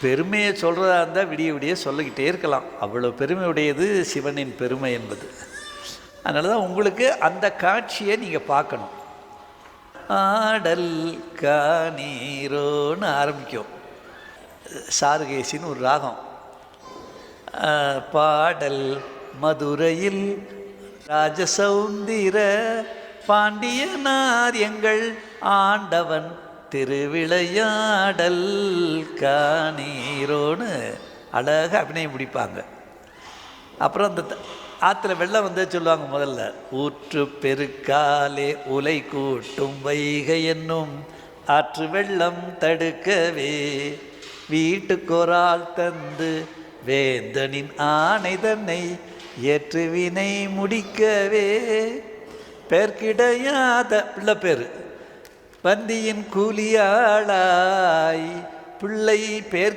பெருமையை சொல்கிறதா இருந்தால் விடிய விடிய சொல்லிக்கிட்டே இருக்கலாம். அவ்வளோ பெருமை உடையது சிவனின் பெருமை என்பது. அதனால தான் உங்களுக்கு அந்த காட்சியை நீங்கள் பார்க்கணும். ஆடல் காணீரோன்னு ஆரம்பிக்கும். சாருகேசின்னு ஒரு ராகம். பாடல் மதுரையில் ராஜசௌந்திர பாண்டியனார் எங்கள் ஆண்டவன் திருவிளையாடல் காணீரோன்னு அழகாக அபிநயம் பிடிப்பாங்க. அப்புறம் அந்த ஆற்றுல வெள்ளம் வந்து சொல்லுவாங்க. முதல்ல ஊற்று பெருக்காலே உலை கூட்டும் வைகை என்னும் ஆற்று வெள்ளம் தடுக்கவே வீட்டுக்கொரால் தந்து வேந்தனின் ஆணை தன்னை ஏற்றுவினை முடிக்கவே பேர்கிடையாத பிள்ளை பேர் பந்தியின் கூலியாளாய் பிள்ளை பேர்